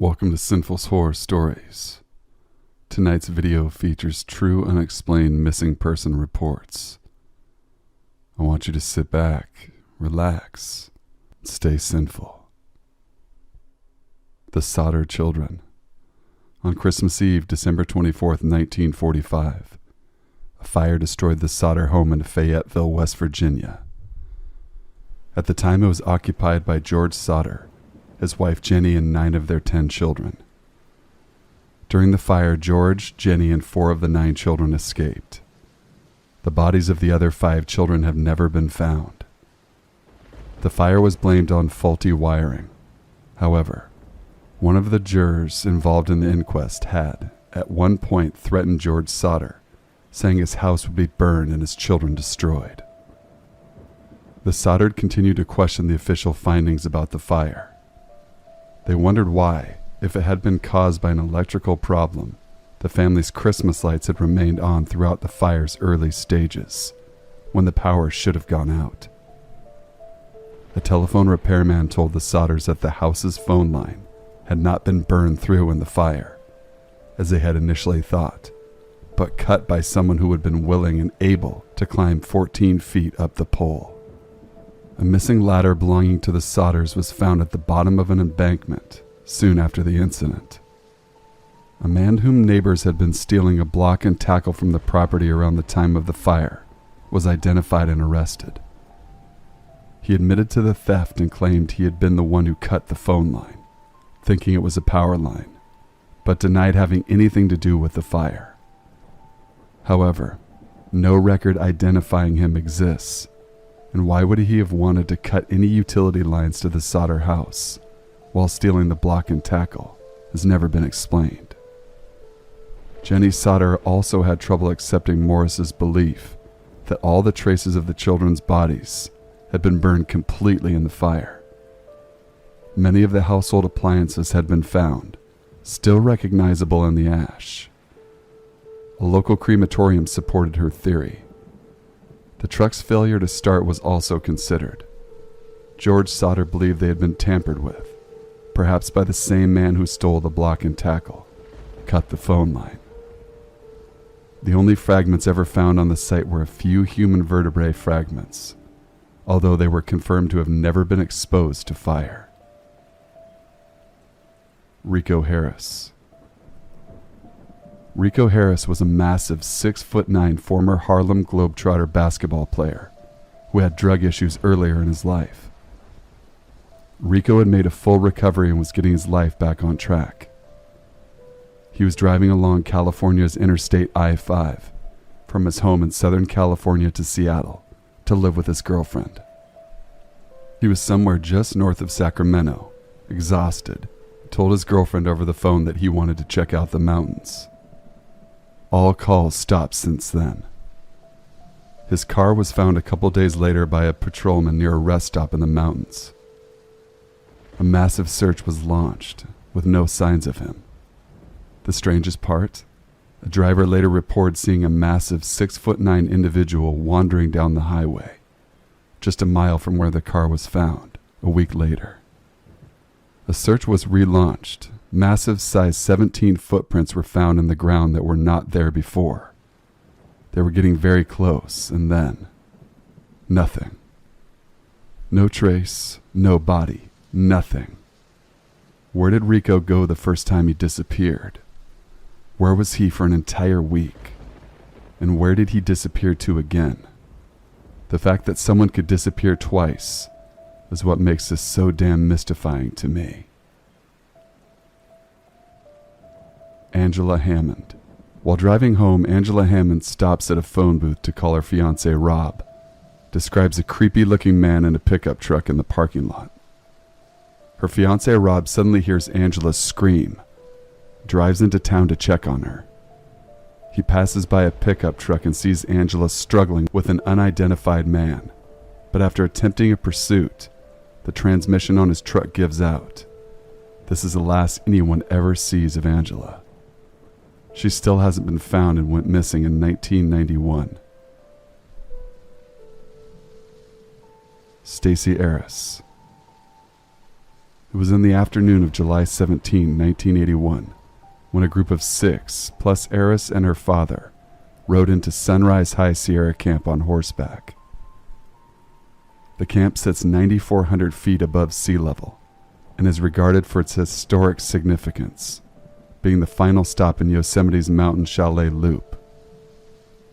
Welcome to Sinful's Horror Stories. Tonight's video features true unexplained missing person reports. I want you to sit back, relax, and stay sinful. The Sodder Children. On Christmas Eve, December 24th, 1945, a fire destroyed the Sodder home in Fayetteville, West Virginia. At the time, it was occupied by George Sodder, his wife Jenny, and 9 of their 10 children. During the fire, George, Jenny, and 4 of the 9 children escaped. The bodies of the other 5 children have never been found. The fire was blamed on faulty wiring. However, one of the jurors involved in the inquest had, at one point, threatened George Sodder, saying his house would be burned and his children destroyed. The Sodder continued to question the official findings about the fire. They wondered why, if it had been caused by an electrical problem, the family's Christmas lights had remained on throughout the fire's early stages, when the power should have gone out. A telephone repairman told the Sodders that the house's phone line had not been burned through in the fire, as they had initially thought, but cut by someone who had been willing and able to climb 14 feet up the pole. A missing ladder belonging to the Sodders was found at the bottom of an embankment soon after the incident. A man whom neighbors had been stealing a block and tackle from the property around the time of the fire was identified and arrested. He admitted to the theft and claimed he had been the one who cut the phone line, thinking it was a power line, but denied having anything to do with the fire. However, no record identifying him exists. And why would he have wanted to cut any utility lines to the Sodder house while stealing the block and tackle has never been explained. Jenny Sodder also had trouble accepting Morris's belief that all the traces of the children's bodies had been burned completely in the fire. Many of the household appliances had been found, still recognizable in the ash. A local crematorium supported her theory. The truck's failure to start was also considered. George Sodder believed they had been tampered with, perhaps by the same man who stole the block and tackle, cut the phone line. The only fragments ever found on the site were a few human vertebrae fragments, although they were confirmed to have never been exposed to fire. Rico Harris. Rico Harris was a massive 6'9" former Harlem Globetrotter basketball player who had drug issues earlier in his life. Rico had made a full recovery and was getting his life back on track. He was driving along California's Interstate I-5 from his home in Southern California to Seattle to live with his girlfriend. He was somewhere just north of Sacramento, exhausted, told his girlfriend over the phone that he wanted to check out the mountains. All calls stopped since then. His car was found a couple days later by a patrolman near a rest stop in the mountains. A massive search was launched, with no signs of him. The strangest part? A driver later reported seeing a massive 6'9" individual wandering down the highway, just a mile from where the car was found, a week later. A search was relaunched. Massive size 17 footprints were found in the ground that were not there before. They were getting very close, and then nothing. No trace, no body, nothing. Where did Rico go the first time he disappeared? Where was he for an entire week? And where did he disappear to again? The fact that someone could disappear twice is what makes this so damn mystifying to me. Angela Hammond. While driving home, Angela Hammond stops at a phone booth to call her fiancé Rob. Describes a creepy-looking man in a pickup truck in the parking lot. Her fiancé Rob suddenly hears Angela scream, drives into town to check on her. He passes by a pickup truck and sees Angela struggling with an unidentified man, but after attempting a pursuit, the transmission on his truck gives out. This is the last anyone ever sees of Angela. She still hasn't been found and went missing in 1991. Stacey Arras. It was in the afternoon of July 17, 1981, when a group of 6, plus Eris and her father, rode into Sunrise High Sierra Camp on horseback. The camp sits 9,400 feet above sea level and is regarded for its historic significance, being the final stop in Yosemite's Mountain Chalet Loop.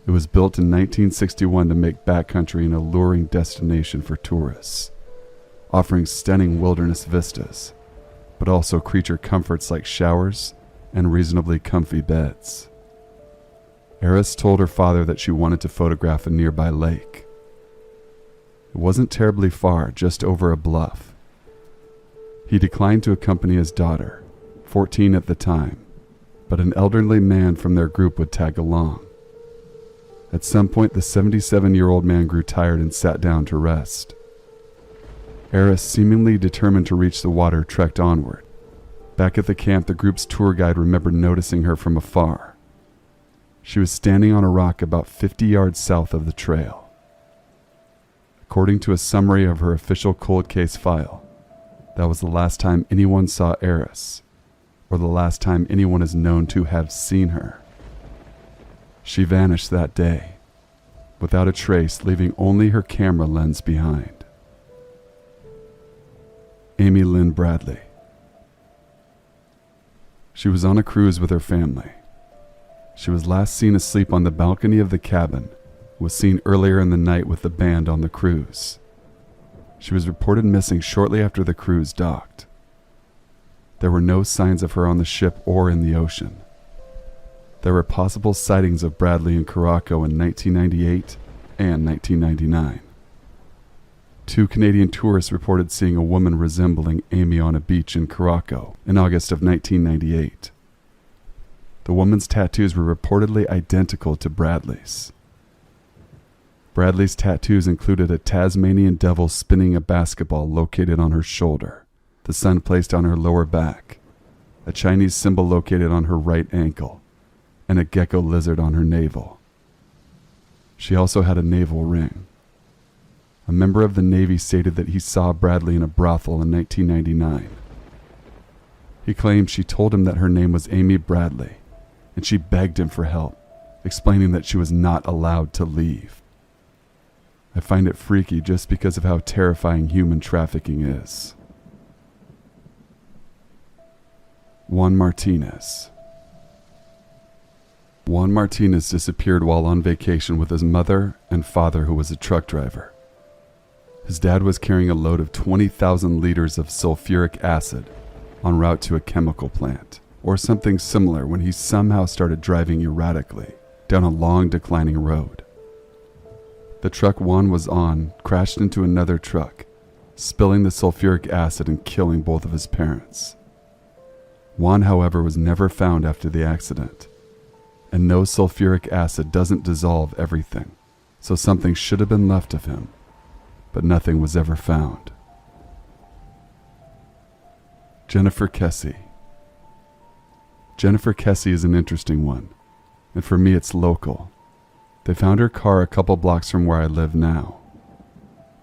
It was built in 1961 to make backcountry an alluring destination for tourists, offering stunning wilderness vistas, but also creature comforts like showers and reasonably comfy beds. Eris told her father that she wanted to photograph a nearby lake. It wasn't terribly far, just over a bluff. He declined to accompany his daughter, 14 at the time, but an elderly man from their group would tag along. At some point, the 77-year-old man grew tired and sat down to rest. Eris, seemingly determined to reach the water, trekked onward. Back at the camp, the group's tour guide remembered noticing her from afar. She was standing on a rock about 50 yards south of the trail. According to a summary of her official cold case file, that was the last time anyone saw Eris, or the last time anyone is known to have seen her. She vanished that day, without a trace, leaving only her camera lens behind. Amy Lynn Bradley. She was on a cruise with her family. She was last seen asleep on the balcony of the cabin, was seen earlier in the night with the band on the cruise. She was reported missing shortly after the cruise docked. There were no signs of her on the ship or in the ocean. There were possible sightings of Bradley in Caraco in 1998 and 1999. 2 Canadian tourists reported seeing a woman resembling Amy on a beach in Caraco in August of 1998. The woman's tattoos were reportedly identical to Bradley's. Bradley's tattoos included a Tasmanian devil spinning a basketball located on her shoulder, the sun placed on her lower back, a Chinese symbol located on her right ankle, and a gecko lizard on her navel. She also had a navel ring. A member of the Navy stated that he saw Bradley in a brothel in 1999. He claimed she told him that her name was Amy Bradley, and she begged him for help, explaining that she was not allowed to leave. I find it freaky just because of how terrifying human trafficking is. Juan Martinez. Juan Martinez disappeared while on vacation with his mother and father, who was a truck driver. His dad was carrying a load of 20,000 liters of sulfuric acid en route to a chemical plant, or something similar, when he somehow started driving erratically down a long declining road. The truck Juan was on crashed into another truck, spilling the sulfuric acid and killing both of his parents. Juan, however, was never found after the accident, and no sulfuric acid doesn't dissolve everything, so something should have been left of him, but nothing was ever found. Jennifer Kesse. Jennifer Kesse is an interesting one, and for me it's local. They found her car a couple blocks from where I live now.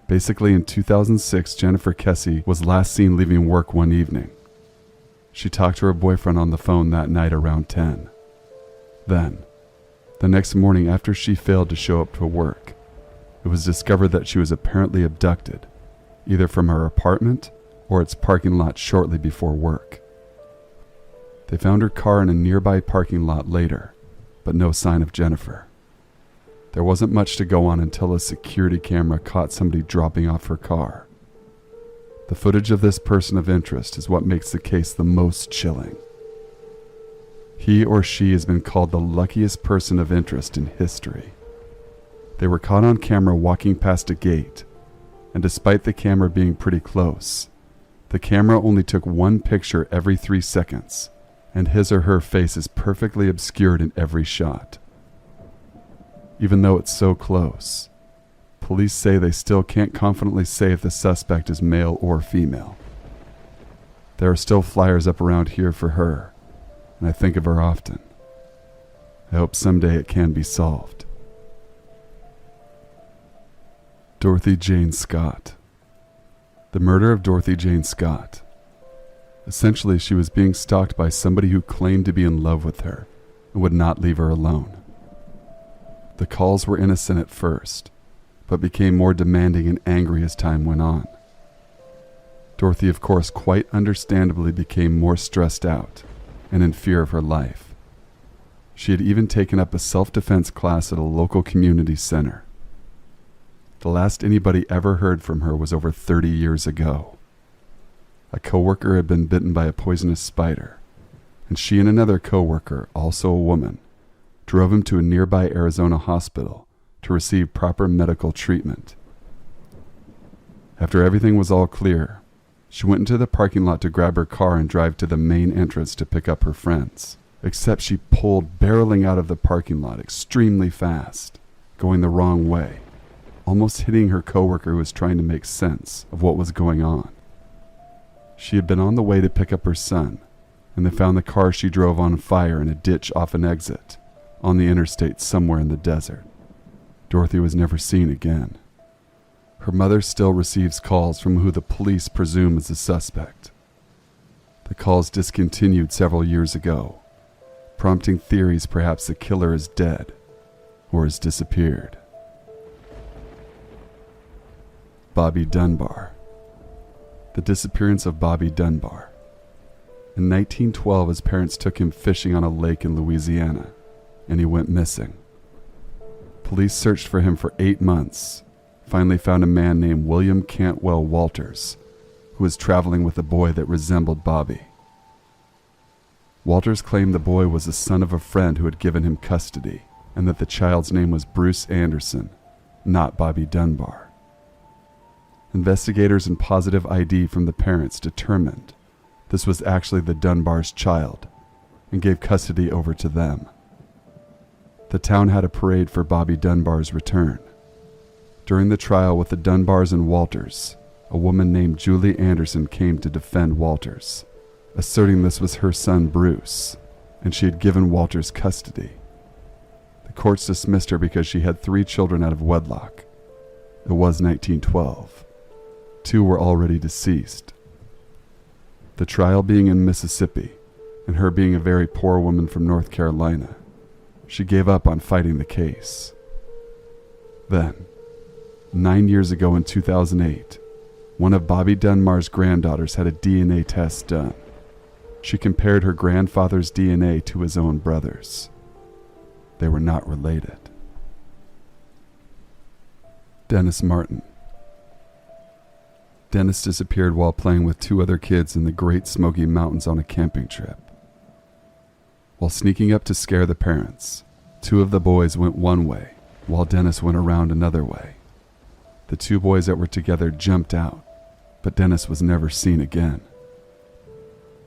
Basically, in 2006, Jennifer Kesse was last seen leaving work one evening. She talked to her boyfriend on the phone that night around 10. Then, the next morning after she failed to show up to work, it was discovered that she was apparently abducted, either from her apartment or its parking lot shortly before work. They found her car in a nearby parking lot later, but no sign of Jennifer. There wasn't much to go on until a security camera caught somebody dropping off her car. The footage of this person of interest is what makes the case the most chilling. He or she has been called the luckiest person of interest in history. They were caught on camera walking past a gate, and despite the camera being pretty close, the camera only took one picture every 3 seconds, and his or her face is perfectly obscured in every shot. Even though it's so close, police say they still can't confidently say if the suspect is male or female. There are still flyers up around here for her, and I think of her often. I hope someday it can be solved. Dorothy Jane Scott. The murder of Dorothy Jane Scott, Essentially, she was being stalked by somebody who claimed to be in love with her and would not leave her alone. The calls were innocent at first, but became more demanding and angry as time went on. Dorothy, of course, quite understandably became more stressed out and in fear of her life. She had even taken up a self-defense class at a local community center. The last anybody ever heard from her was over 30 years ago. A coworker had been bitten by a poisonous spider, and she and another coworker, also a woman, drove him to a nearby Arizona hospital to receive proper medical treatment. After everything was all clear, she went into the parking lot to grab her car and drive to the main entrance to pick up her friends. Except she pulled barreling out of the parking lot extremely fast, going the wrong way, almost hitting her coworker who was trying to make sense of what was going on. She had been on the way to pick up her son, and they found the car she drove on fire in a ditch off an exit on the interstate somewhere in the desert. Dorothy was never seen again. Her mother still receives calls from who the police presume is the suspect. The calls discontinued several years ago, prompting theories perhaps the killer is dead or has disappeared. Bobby Dunbar. The disappearance of Bobby Dunbar. In 1912, his parents took him fishing on a lake in Louisiana, and he went missing. Police searched for him for 8 months, finally found a man named William Cantwell Walters, who was traveling with a boy that resembled Bobby. Walters claimed the boy was the son of a friend who had given him custody, and that the child's name was Bruce Anderson, not Bobby Dunbar. Investigators and positive ID from the parents determined this was actually the Dunbar's child and gave custody over to them. The town had a parade for Bobby Dunbar's return. During the trial with the Dunbars and Walters, a woman named Julie Anderson came to defend Walters, asserting this was her son Bruce, and she had given Walters custody. The courts dismissed her because she had 3 children out of wedlock. It was 1912. 2 were already deceased. The trial being in Mississippi, and her being a very poor woman from North Carolina, she gave up on fighting the case. Then, 9 years ago in 2008, one of Bobby Dunbar's granddaughters had a DNA test done. She compared her grandfather's DNA to his own brother's. They were not related. Dennis Martin. Dennis disappeared while playing with 2 other kids in the Great Smoky Mountains on a camping trip. While sneaking up to scare the parents, 2 of the boys went one way, while Dennis went around another way. The 2 boys that were together jumped out, but Dennis was never seen again.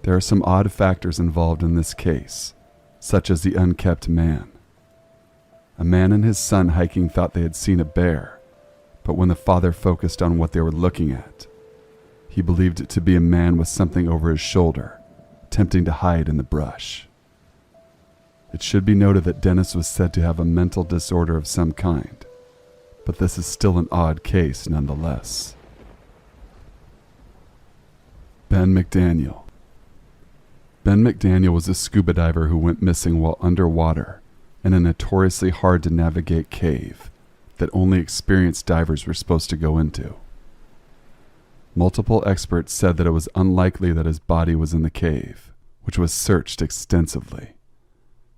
There are some odd factors involved in this case, such as the unkept man. A man and his son hiking thought they had seen a bear, but when the father focused on what they were looking at, he believed it to be a man with something over his shoulder, attempting to hide in the brush. It should be noted that Dennis was said to have a mental disorder of some kind, but this is still an odd case nonetheless. Ben McDaniel. Ben McDaniel was a scuba diver who went missing while underwater in a notoriously hard-to-navigate cave that only experienced divers were supposed to go into. Multiple experts said that it was unlikely that his body was in the cave, which was searched extensively.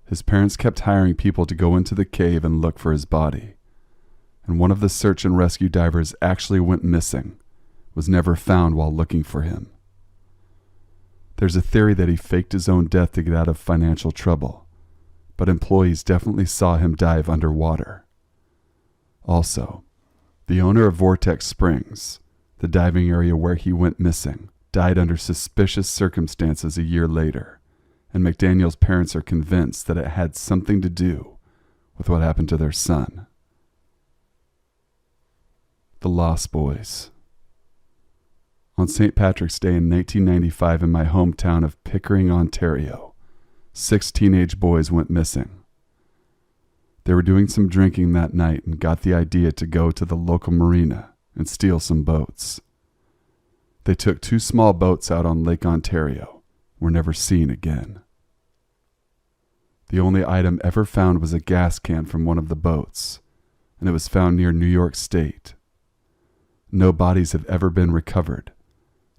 His parents kept hiring people to go into the cave and look for his body, and one of the search and rescue divers actually went missing, was never found while looking for him. There's a theory that he faked his own death to get out of financial trouble, but employees definitely saw him dive underwater. Also, the owner of Vortex Springs, the diving area where he went missing, died under suspicious circumstances a year later, and McDaniel's parents are convinced that it had something to do with what happened to their son. The Lost Boys. On St. Patrick's Day in 1995 in my hometown of Pickering, Ontario, 6 teenage boys went missing. They were doing some drinking that night and got the idea to go to the local marina and steal some boats. They took 2 small boats out on Lake Ontario, were never seen again. The only item ever found was a gas can from one of the boats, and it was found near New York State. No bodies have ever been recovered,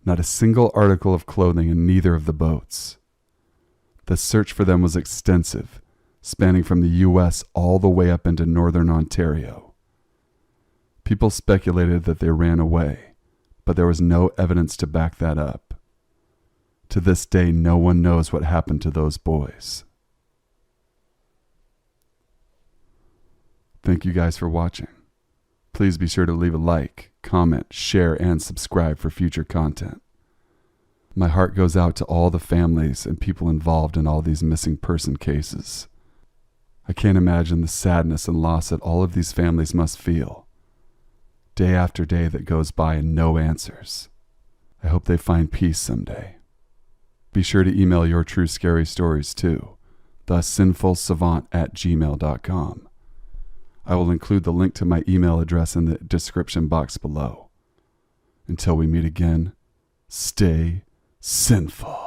not a single article of clothing in neither of the boats. The search for them was extensive, spanning from the U.S. all the way up into northern Ontario. People speculated that they ran away, but there was no evidence to back that up. To this day, no one knows what happened to those boys. Thank you guys for watching. Please be sure to leave a like, comment, share, and subscribe for future content. My heart goes out to all the families and people involved in all these missing person cases. I can't imagine the sadness and loss that all of these families must feel. Day after day that goes by and no answers. I hope they find peace someday. Be sure to email your true scary stories to thesinfulsavant@gmail.com. I will include the link to my email address in the description box below. Until we meet again, stay sinful.